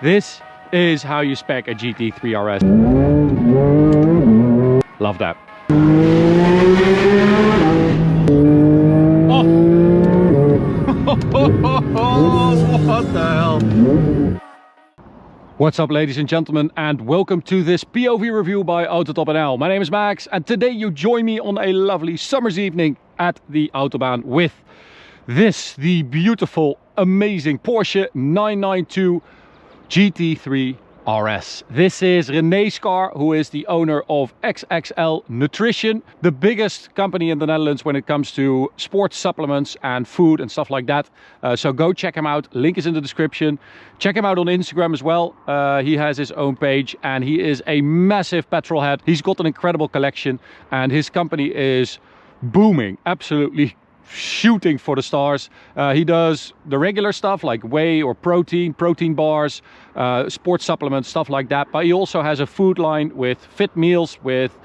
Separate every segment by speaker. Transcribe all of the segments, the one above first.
Speaker 1: This is how you spec a GT3 RS. Love that. Oh! What the hell? What's up, ladies and gentlemen, and welcome to this POV review by Autobahn. My name is Max, and today you join me on a lovely summer's evening at the Autobahn with this, the beautiful, amazing Porsche 992 GT3 RS. This is René's car, who is the owner of XXL Nutrition, the biggest company in the Netherlands when it comes to sports supplements and food and stuff like that. So go check him out. Link is in the description. Check him out on Instagram as well. He has his own page and he is a massive petrol head. He's got an incredible collection and his company is booming, absolutely shooting for the stars. He does the regular stuff like whey or protein bars, sports supplements, stuff like that, but he also has a food line with fit meals, with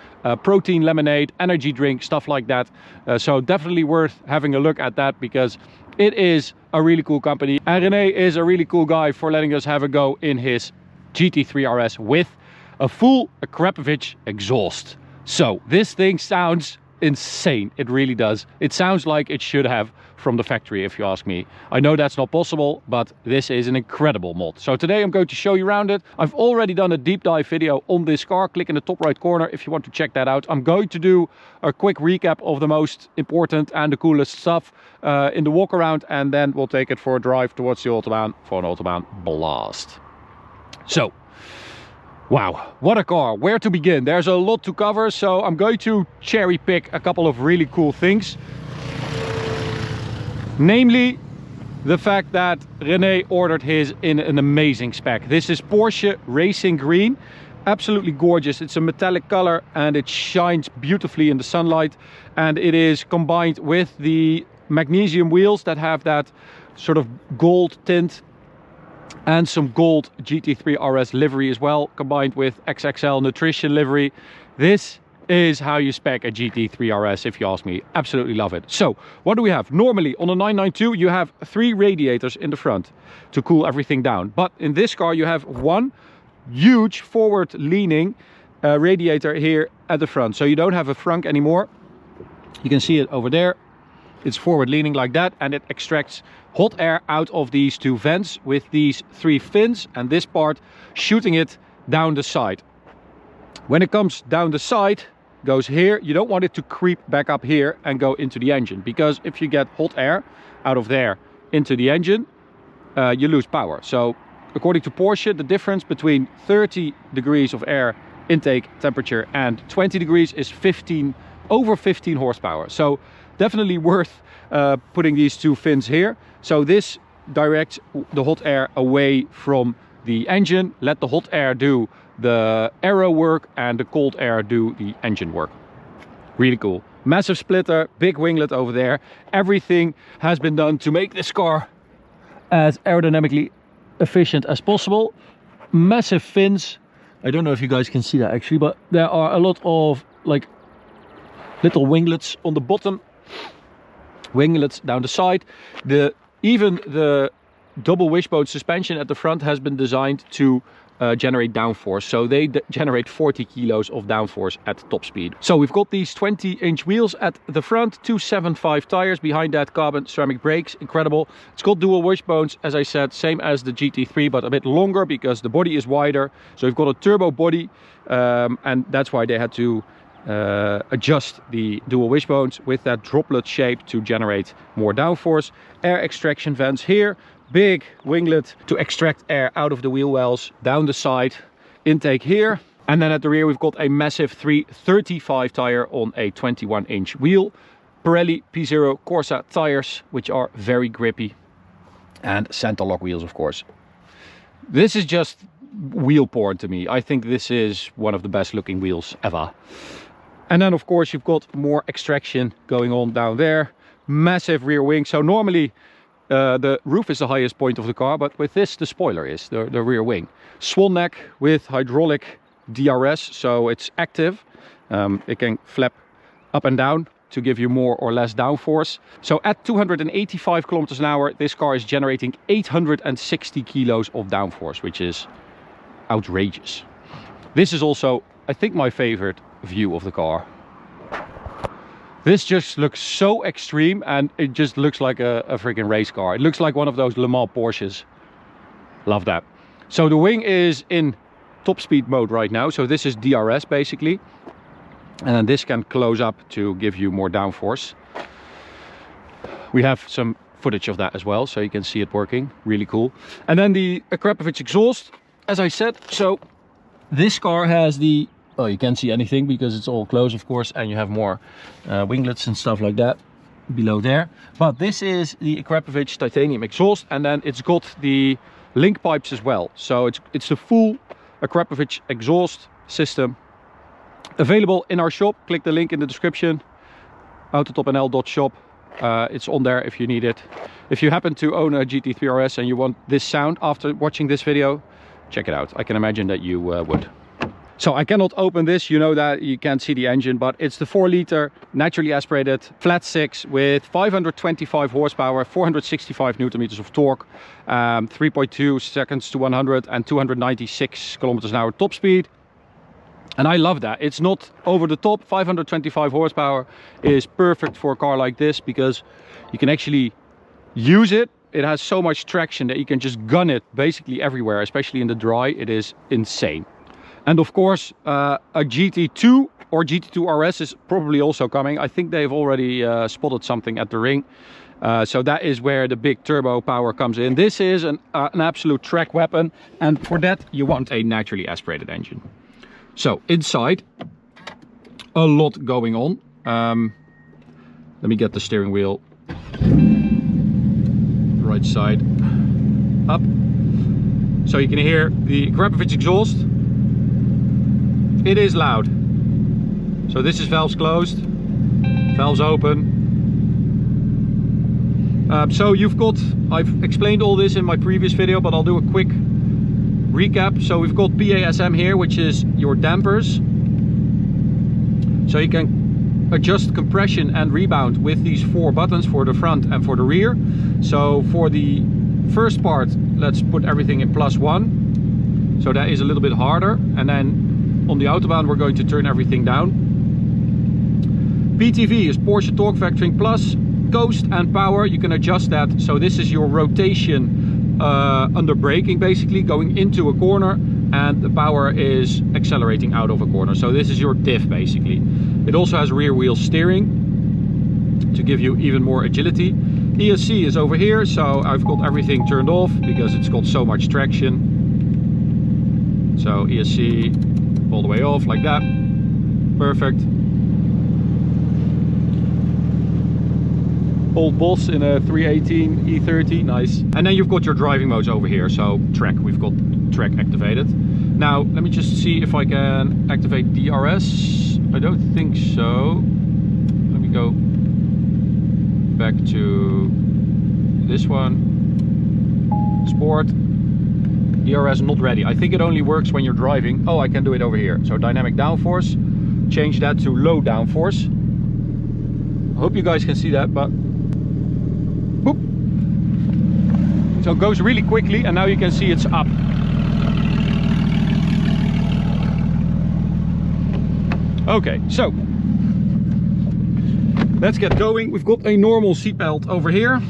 Speaker 1: protein lemonade, energy drink, stuff like that. So definitely worth having a look at that because it is a really cool company, and René is a really cool guy for letting us have a go in his GT3 RS with a full AKRAPOVIC exhaust. So this thing sounds insane. It really does. It sounds like it should have from the factory, if you ask me. I know that's not possible, but this is an incredible mod. So today I'm going to show you around it. I've already done a deep dive video on this car. Click in the top right corner if you want to check that out. I'm going to do a quick recap of the most important and the coolest stuff in the walk around, and then we'll take it for a drive towards the Autobahn for an Autobahn blast. So wow, what a car. Where to begin? There's a lot to cover, so I'm going to cherry pick a couple of really cool things. Namely, the fact that René ordered his in an amazing spec. This is Porsche Racing Green. Absolutely gorgeous. It's a metallic color and it shines beautifully in the sunlight. And it is combined with the magnesium wheels that have that sort of gold tint, and some gold GT3 RS livery as well, combined with XXL Nutrition livery. This is how you spec a GT3 RS, if you ask me. Absolutely love it. So what do we have? Normally on a 992 you have 3 radiators in the front to cool everything down, but in this car you have one huge forward leaning radiator here at the front. So you don't have a frunk anymore. You can see it over there. It's forward leaning like that, and it extracts hot air out of these 2 vents with these 3 fins, and this part shooting it down the side. When it comes down the side, goes here. You don't want it to creep back up here and go into the engine, because if you get hot air out of there into the engine, you lose power. So according to Porsche, the difference between 30 degrees of air intake temperature and 20 degrees is over 15 horsepower. So definitely worth putting these 2 fins here. So this directs the hot air away from the engine. Let the hot air do the aero work and the cold air do the engine work. Really cool. Massive splitter, big winglet over there. Everything has been done to make this car as aerodynamically efficient as possible. Massive fins. I don't know if you guys can see that actually, but there are a lot of like little winglets on the bottom, winglets down the side. Even the double wishbone suspension at the front has been designed to generate downforce, so they generate 40 kilos of downforce at top speed. So we've got these 20-inch wheels at the front, 275 tires, behind that carbon ceramic brakes, incredible. It's got dual wishbones, as I said, same as the GT3, but a bit longer because the body is wider. So we've got a turbo body, and that's why they had to adjust the dual wishbones with that droplet shape to generate more downforce. Air extraction vents here, big winglet to extract air out of the wheel wells down the side, intake here, and then at the rear we've got a massive 335 tire on a 21-inch wheel. Pirelli P0 Corsa tires, which are very grippy, and center lock wheels, of course. This is just wheel porn to me. I think this is one of the best looking wheels ever. And then of course you've got more extraction going on down there. Massive rear wing. So normally the roof is the highest point of the car, but with this the spoiler is the rear wing. Swan neck with hydraulic DRS, so it's active. It can flap up and down to give you more or less downforce. So at 285 kilometers an hour, this car is generating 860 kilos of downforce, which is outrageous. This is also, I think, my favorite view of the car. This just looks so extreme, and it just looks like a freaking race car. It looks like one of those Le Mans Porsches. Love that. So the wing is in top speed mode right now. So this is DRS basically. And then this can close up to give you more downforce. We have some footage of that as well, so you can see it working. Really cool. And then the AKRAPOVIC exhaust, as I said. So this car has the, oh, you can't see anything because it's all closed, of course, and you have more winglets and stuff like that below there. But this is the AKRAPOVIC titanium exhaust, and then it's got the link pipes as well. So it's the full AKRAPOVIC exhaust system available in our shop. Click the link in the description, autotopnl.shop. It's on there if you need it. If you happen to own a GT3 RS and you want this sound after watching this video, check it out. I can imagine that you would. So I cannot open this, you know that, you can't see the engine, but it's the 4-liter naturally aspirated flat 6 with 525 horsepower, 465 newton meters of torque, 3.2 seconds to 100 and 296 kilometers an hour top speed. And I love that. It's not over the top. 525 horsepower is perfect for a car like this because you can actually use it. It has so much traction that you can just gun it basically everywhere, especially in the dry. It is insane. And of course, a GT2 or GT2 RS is probably also coming. I think they've already spotted something at the ring. So that is where the big turbo power comes in. This is an absolute track weapon. And for that, you want a naturally aspirated engine. So inside, a lot going on. Let me get the steering wheel right side up. So you can hear the AKRAPOVIC exhaust. It is loud. So this is valves closed, valves open. So you've got, I've explained all this in my previous video, but I'll do a quick recap. So we've got PASM here, which is your dampers. So you can adjust compression and rebound with these 4 buttons for the front and for the rear. So for the first part, let's put everything in +1. So that is a little bit harder. And then on the Autobahn, we're going to turn everything down. PTV is Porsche Torque Vectoring Plus. Coast and power, you can adjust that. So this is your rotation under braking, basically going into a corner, and the power is accelerating out of a corner. So this is your diff basically. It also has rear wheel steering to give you even more agility. ESC is over here, so I've got everything turned off because it's got so much traction. So ESC all the way off like that. Perfect. Old Boss in a 318 E30, nice. And then you've got your driving modes over here. So track, we've got track activated. Now let me just see if I can activate DRS. I don't think so. Let me go back to this one. Sport. DRS not ready. I think it only works when you're driving. Oh, I can do it over here. So dynamic downforce. Change that to low downforce. I hope you guys can see that, but boop. So it goes really quickly, and now you can see it's up. Okay, so let's get going. We've got a normal seatbelt over here.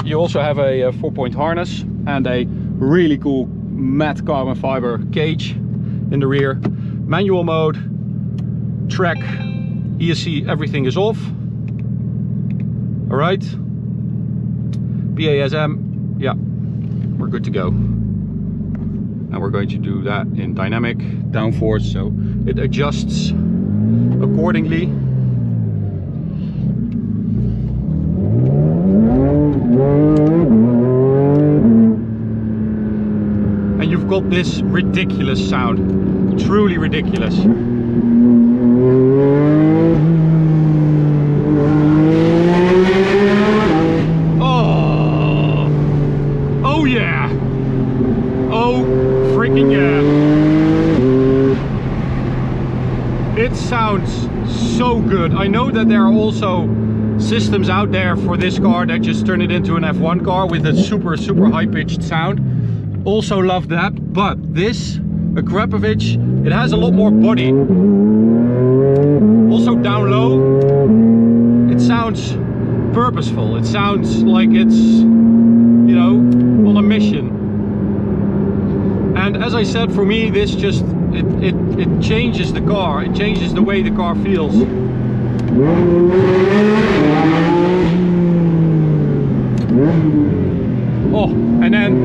Speaker 1: You also have a 4-point harness and a really cool matte carbon fiber cage in the rear. Manual mode, track, ESC, everything is off. All right, PASM, yeah, we're good to go. And we're going to do that in dynamic downforce, so it adjusts accordingly. And you've got this ridiculous sound, truly ridiculous. Oh yeah! Oh freaking yeah! It sounds so good. I know that there are also systems out there for this car that just turn it into an F1 car with a super high-pitched sound. Also love that, but this AKRAPOVIC, it has a lot more body. Also down low, it sounds purposeful. It sounds like it's, you know, on a mission. And as I said, for me, this just it changes the car. It changes the way the car feels. Oh, and then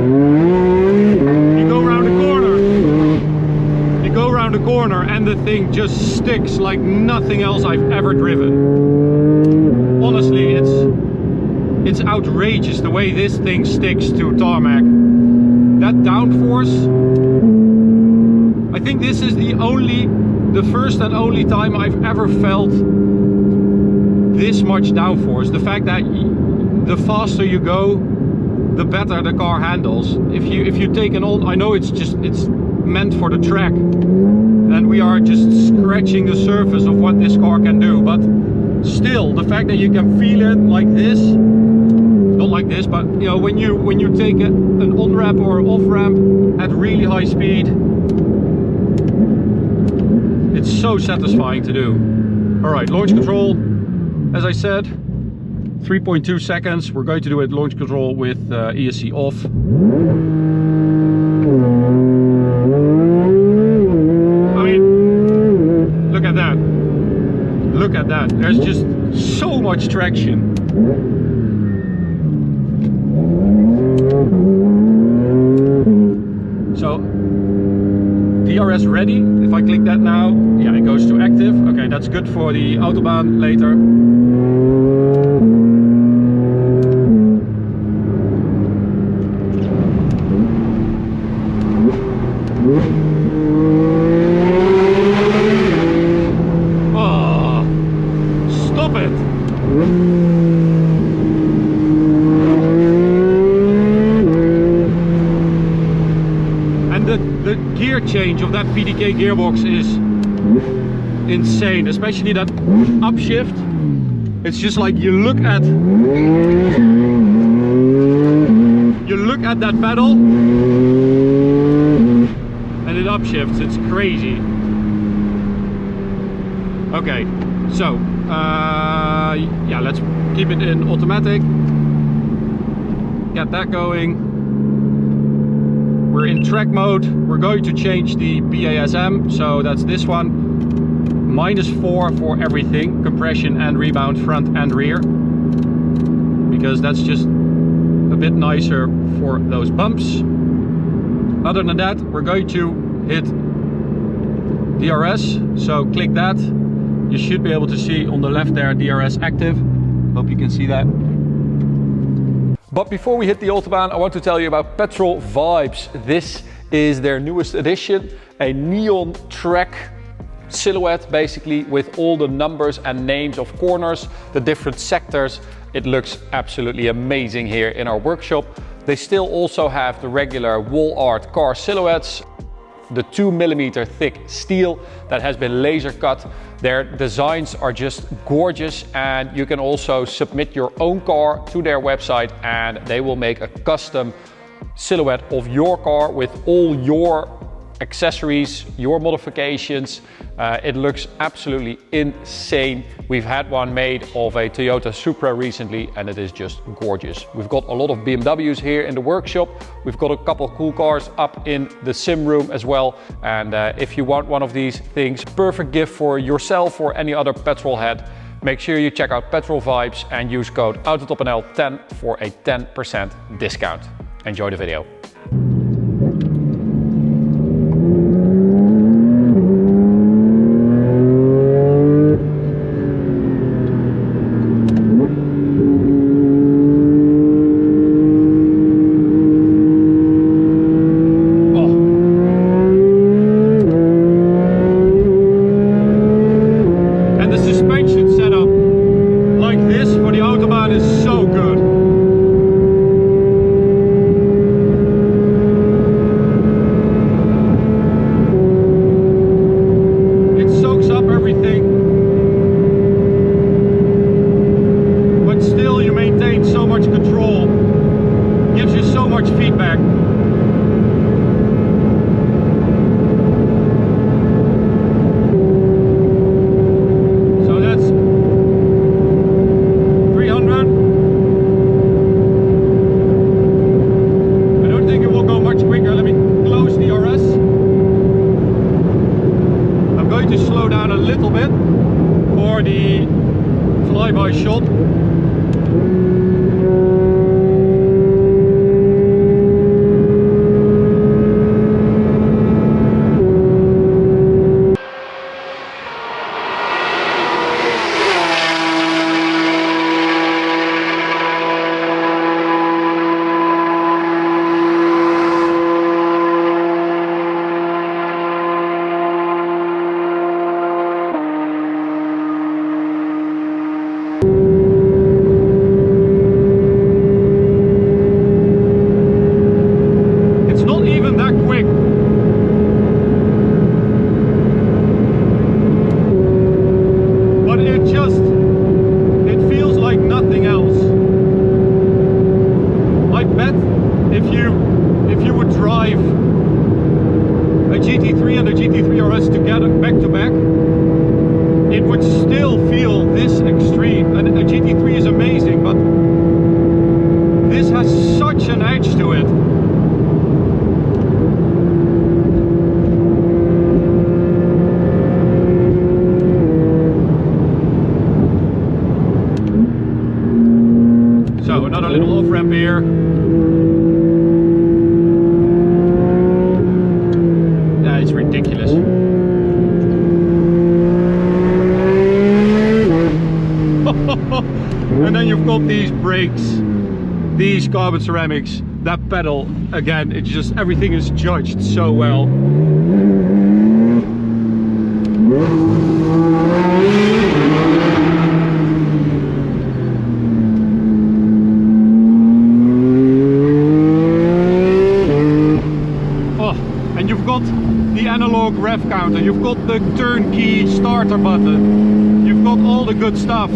Speaker 1: you go around the corner. You go around the corner and the thing just sticks like nothing else I've ever driven. Honestly, it's outrageous the way this thing sticks to tarmac. That downforce, I think this is the first and only time I've ever felt this much downforce. The fact that the faster you go, the better the car handles. If you take an I know it's meant for the track, and we are just scratching the surface of what this car can do, but still, the fact that you can feel it like this, not like this, but you know, when you take an on-ramp or off-ramp at really high speed, it's so satisfying to do. Alright, launch control, as I said, 3.2 seconds. We're going to do it launch control with ESC off. I mean, look at that. Look at that. There's just so much traction. So, DRS ready. If I click that now, yeah, it goes to active. Okay, that's good for the Autobahn later. Oh, stop it! And the gear change of that PDK gearbox is insane, especially that upshift. It's just like you look at that pedal and it upshifts. It's crazy. Okay, so yeah, let's keep it in automatic. Get that going. We're in track mode. We're going to change the BASM, so that's this one. -4 for everything, compression and rebound, front and rear, because that's just a bit nicer for those bumps. Other than that, we're going to hit DRS, so click that. You should be able to see on the left there DRS active. Hope you can see that. But before we hit the Autobahn, I want to tell you about Petrol Vibes. This is their newest edition, a neon track silhouette, basically, with all the numbers and names of corners, the different sectors. It looks absolutely amazing here in our workshop. They still also have the regular wall art car silhouettes, the 2mm thick steel that has been laser cut. Their designs are just gorgeous, and you can also submit your own car to their website and they will make a custom silhouette of your car with all your accessories, your modifications. It looks absolutely insane. We've had one made of a Toyota Supra recently and it is just gorgeous. We've got a lot of BMWs here in the workshop. We've got a couple of cool cars up in the sim room as well. And if you want one of these things, perfect gift for yourself or any other petrol head, make sure you check out Petrol Vibes and use code AUTOTOPNL10 for a 10% discount. Enjoy the video. little bit for the flyby shot. If you would drive a GT3 and a GT3 RS together back to back, it would still feel this extreme. And a GT3 is amazing, but this has such an edge to it. So another little off ramp here. Yeah, it's ridiculous. And then you've got these brakes, these carbon ceramics, that pedal. Again, it's just everything is judged so well. And you've got the analog rev counter, you've got the turnkey starter button, you've got all the good stuff.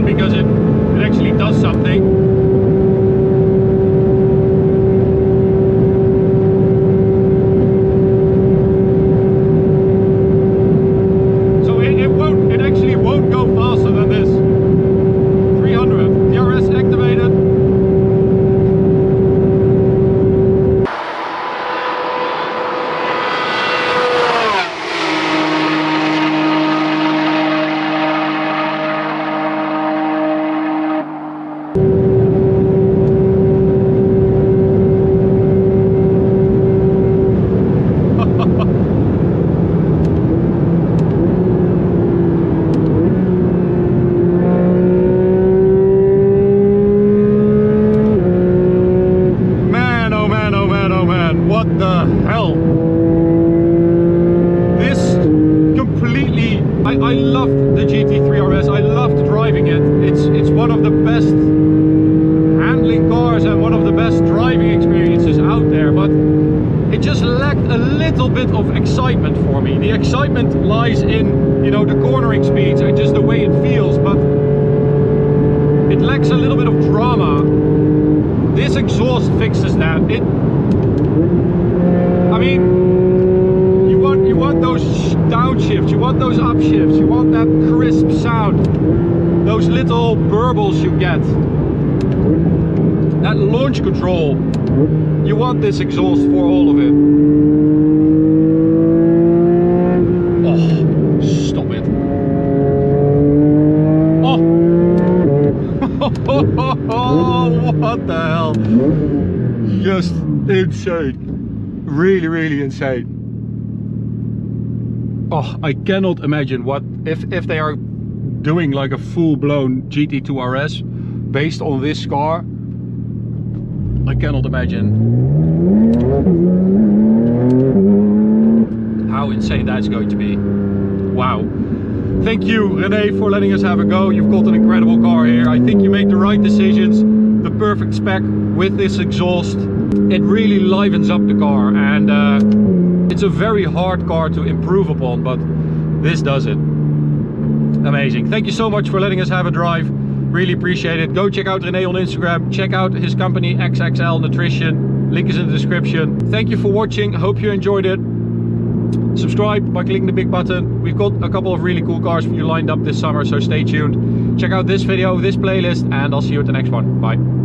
Speaker 1: Because it actually does something. So it actually won't go faster than this. 300, DRS activated. What the hell? This completely, I loved the GT3 RS, I loved driving it. It's one of the best handling cars and one of the best driving experiences out there, but it just lacked a little bit of excitement for me. The excitement lies in, you know, the cornering speeds and just the way it feels, but it lacks a little bit of drama. This exhaust fixes that. I mean, you want those downshifts, you want those upshifts, you want that crisp sound, those little burbles you get, that launch control. You want this exhaust for all of it. Oh, stop it. Oh, what the hell? Just insane. Really, really insane. Oh, I cannot imagine what if they are doing like a full-blown GT2 RS based on this car. I cannot imagine how insane that's going to be. Wow. Thank you, Rene, for letting us have a go. You've got an incredible car here. I think you made the right decisions, the perfect spec with this exhaust. it really livens up the car, and it's a very hard car to improve upon, but this does it. Amazing. Thank you so much for letting us have a drive. Really appreciate it. Go check out René on Instagram. Check out his company XXL Nutrition. Link is in the description. Thank you for watching. Hope you enjoyed it. Subscribe by clicking the big button. We've got a couple of really cool cars for you lined up this summer, so stay tuned. Check out this video, this playlist, and I'll see you at the next one. Bye.